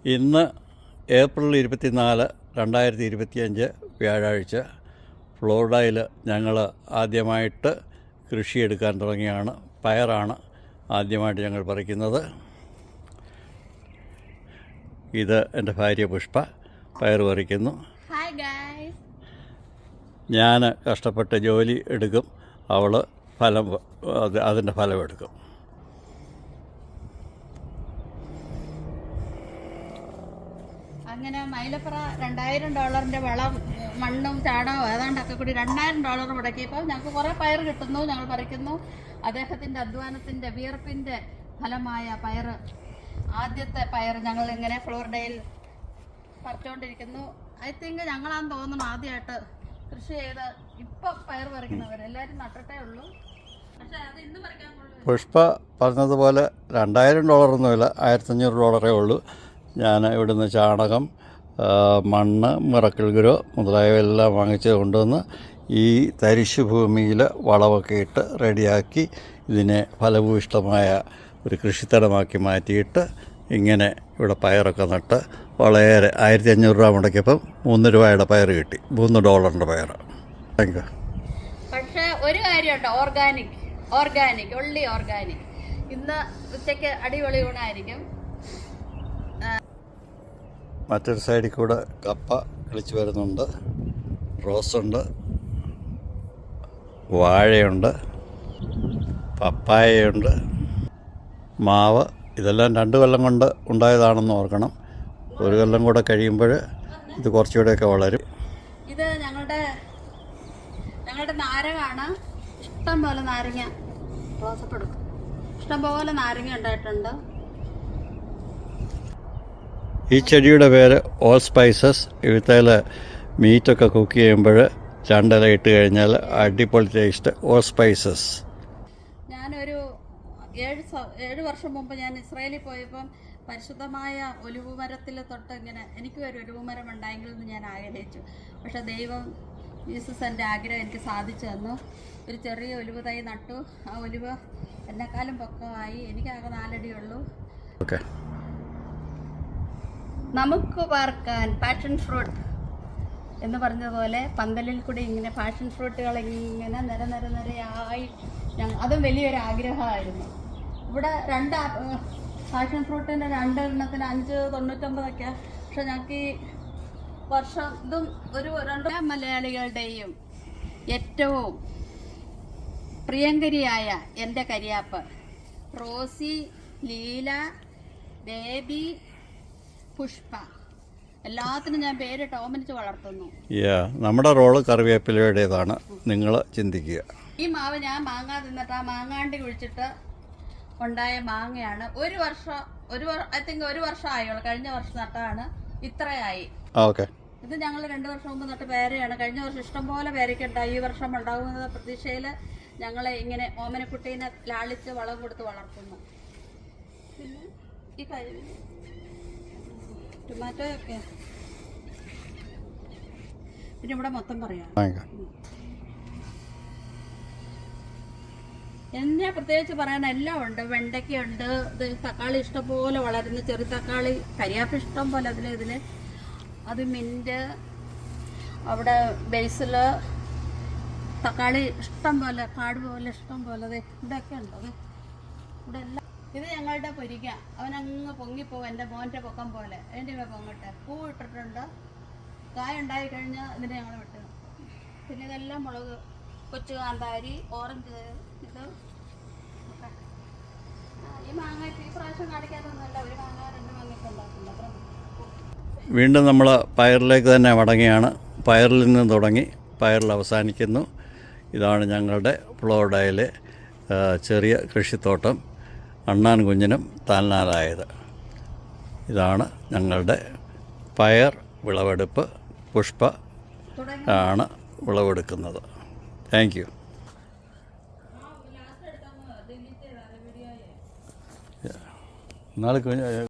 ഇന്ന് ഏപ്രിൽ 24, 2025 വ്യാഴാഴ്ച ഫ്ലോറിഡയിൽ ഞങ്ങൾ ആദ്യമായിട്ട് കൃഷിയെടുക്കാൻ തുടങ്ങിയാണ്. പയറാണ് ആദ്യമായിട്ട് ഞങ്ങൾ പറിക്കുന്നത്. ഇത് എൻ്റെ ഭാര്യ പുഷ്പ പയർ പറിക്കുന്നു. ഞാൻ കഷ്ടപ്പെട്ട് ജോലി എടുക്കും, അവൾ അതിൻ്റെ ഫലമെടുക്കും. അങ്ങനെ മൈലപ്പുറ $2000 വളം, മണ്ണും ചാണകവും ഏതാണ്ടൊക്കെ കൂടി $2000 മുടക്കിയപ്പോൾ ഞങ്ങൾക്ക് കുറേ പയർ കിട്ടുന്നു. ഞങ്ങൾ പറിക്കുന്നു. അദ്ദേഹത്തിൻ്റെ അധ്വാനത്തിൻ്റെ വിയർപ്പിൻ്റെ ഫലമായ പയർ, ആദ്യത്തെ പയർ ഞങ്ങൾ ഇങ്ങനെ ഫ്ലോറിഡയിൽ പറിച്ചുകൊണ്ടിരിക്കുന്നു. ഐ തിങ്ക് ഞങ്ങളാന്ന് തോന്നുന്നു ആദ്യമായിട്ട് കൃഷി ചെയ്ത് ഇപ്പം പയർ പറിക്കുന്നവർ. എല്ലാവരും നട്ടിട്ടേ ഉള്ളൂ, പക്ഷേ അത് ഇന്ന് പറിക്കാൻ കൊള്ളു. പുഷ്പ പറഞ്ഞതുപോലെ $2000 $1500 ഉള്ളൂ. ഞാൻ ഇവിടുന്ന് ചാണകം, മണ്ണ്, മിറക്കിൾ ഗ്രോ മുതലായവയെല്ലാം വാങ്ങിച്ച് കൊണ്ടുവന്ന് ഈ തരിശു ഭൂമിയിൽ വളമൊക്കെ ഇട്ട് റെഡിയാക്കി ഇതിനെ ഫലഭൂയിഷ്ടമായ ഒരു കൃഷിത്തടമാക്കി മാറ്റിയിട്ട് ഇങ്ങനെ ഇവിടെ പയറൊക്കെ നട്ട് വളരെ $1500 മുടക്കിയപ്പം $3 പയർ കിട്ടി, $3 പയർ. Thank you. പക്ഷേ ഒരു കാര്യമുണ്ട്, ഓർഗാനിക് ഉള്ളി ഓർഗാനിക്. ഇന്ന് ഉച്ചയ്ക്ക് അടിപൊളി ഊണായിരിക്കും. മറ്റൊരു സൈഡിൽ കൂടെ കപ്പ കളിച്ച് വരുന്നുണ്ട്, റോസുണ്ട്, വാഴയുണ്ട്, പപ്പായയുണ്ട്, മാവ്. ഇതെല്ലാം 2 കൊല്ലം കൊണ്ട് ഉണ്ടായതാണെന്ന് ഓർക്കണം. 1 കൊല്ലം കൂടെ കഴിയുമ്പോൾ ഇത് കുറച്ചുകൂടെയൊക്കെ വളരും. ഇത് ഞങ്ങളുടെ നാരകമാണ്. ഇഷ്ടം പോലെ നാരങ്ങ, റോസപ്പെടുക്കും, ഇഷ്ടം പോലെ നാരങ്ങ ഉണ്ടായിട്ടുണ്ട്. ഈ ചെടിയുടെ പേര് ഓൾ സ്പൈസസ്. ഇവിടുത്തേൽ മീറ്റൊക്കെ കുക്ക് ചെയ്യുമ്പോൾ 2 ഇല ഇട്ട് കഴിഞ്ഞാൽ അടിപൊളി ടേസ്റ്റ്. All spices. ഞാനൊരു 7 വർഷം മുമ്പ് ഞാൻ ഇസ്രായേലിൽ പോയപ്പം പരിശുദ്ധമായ ഒലിവ് മരത്തിൽ തൊട്ട് ഇങ്ങനെ എനിക്കും ഒരു ഒലിവ് മരം ഉണ്ടായെങ്കിൽ എന്ന് ഞാൻ ആഗ്രഹിച്ചു. പക്ഷേ ദൈവം ജീസസ് എൻ്റെ ആഗ്രഹം എനിക്ക് സാധിച്ചു തന്നു. ഒരു ചെറിയ ഒലിവ് തൈ നട്ടു. ആ ഒലിവ് എന്നെക്കാളും പൊക്കമായി. എനിക്കാകെ 4 അടിയുള്ളൂ. ഓക്കെ. നമുക്ക് പാർക്കാൻ പാഷൻ ഫ്രൂട്ട് എന്ന് പറഞ്ഞതുപോലെ പന്തലിൽ കൂടി ഇങ്ങനെ പാഷൻ ഫ്രൂട്ടുകൾ ഇങ്ങനെ നിരയായി, അതും വലിയൊരു ആഗ്രഹമായിരുന്നു. ഇവിടെ 2 പാഷൻ ഫ്രൂട്ടിൻ്റെ 2 എണ്ണത്തിന് $5.99. പക്ഷെ ഞങ്ങൾക്ക് ഈ വർഷം ഇതും ഒരു 2 മലയാളികളുടെയും ഏറ്റവും പ്രിയങ്കരിയായ എൻ്റെ കരിയാപ്പ് റോസി, ലീല, ബേബി, പുഷ്പ, എല്ലാത്തിനും ഞാൻ പേരിട്ട് ഓമനിച്ച് വളർത്തുന്നു. നമ്മുടെ റോള് കറിവേപ്പിലയുടേതാണ്, നിങ്ങൾ ചിന്തിക്കുക. ഈ മാവ് ഞാൻ മാങ്ങ തിന്നിട്ട് ആ മാങ്ങാണ്ടി കുഴിച്ചിട്ട് ഉണ്ടായ മാങ്ങയാണ്. ഐ തിങ്ക് 1 വർഷം ആയുള്ളൂ. കഴിഞ്ഞ വർഷം നട്ടാണ്, ഇത്രയായി. ഓക്കെ. ഇത് ഞങ്ങൾ 2 വർഷം മുമ്പ് നട്ട് പേരയാണ്. കഴിഞ്ഞ വർഷം ഇഷ്ടംപോലെ പേരയ്ക്കുണ്ടായി. ഈ വർഷം ഉണ്ടാകുന്ന പ്രതീക്ഷയിൽ ഞങ്ങളെ ഇങ്ങനെ ഓമനക്കുട്ടീനെ ലാളിച്ച് വളം കൊടുത്ത് വളർത്തുന്നു. പിന്നെ ഈ കാര്യം ടൊമാറ്റോയൊക്കെ പിന്നെ ഇവിടെ മൊത്തം പറയാം. എന്നെ പ്രത്യേകിച്ച് പറയാൻ എല്ലാം ഉണ്ട്. വെണ്ടയ്ക്കുണ്ട്, തക്കാളി ഇഷ്ടംപോലെ വളരുന്ന ചെറിയ തക്കാളി, കരിയാപ്പ് ഇഷ്ടം പോലെ ഇതിൽ അത്, മിൻറ്റ്, അവിടെ ബേസിൽ തക്കാളി ഇഷ്ടം പോലെ, കാട് പോലെ ഇഷ്ടം പോലെ. ഇവിടെയൊക്കെ ഉണ്ട്. ഇവിടെ എല്ലാം. ഇത് ഞങ്ങളുടെ പൊരിക്ക. അവനങ്ങ് പൊങ്ങിപ്പോവും, എൻ്റെ മോൻ്റെ പൊക്കം പോലെ. അതിൻ്റെ പൊങ്ങട്ടെ. പൂ ഇട്ടിട്ടുണ്ട്. കായ ഉണ്ടായി കഴിഞ്ഞാൽ ഇതിനെ ഞങ്ങൾ വിട്ടു. പിന്നെ ഇതെല്ലാം മുളക്, കൊച്ചു കാന്താരി, ഓറഞ്ച്. ഇത് ഈ മാങ്ങ ഈ പ്രാവശ്യം കാണിക്കാതൊന്നുമല്ല. 1 മാങ്ങ 2 മാങ്ങയൊക്കെ ഉണ്ടാക്കുന്നുണ്ട്. അത്ര. വീണ്ടും നമ്മൾ പയറിലേക്ക് തന്നെ മടങ്ങിയാണ്. പയറിൽ നിന്ന് തുടങ്ങി പയറിൽ അവസാനിക്കുന്നു. ഇതാണ് ഞങ്ങളുടെ ഫ്ലോറിഡയിലെ ചെറിയ കൃഷിത്തോട്ടം. അണ്ണാൻ കുഞ്ഞിനും താൽനാലായത്. ഇതാണ് ഞങ്ങളുടെ പയർ വിളവെടുപ്പ്. പുഷ്പ ആണ് വിളവെടുക്കുന്നത്. Thank you. നാളെ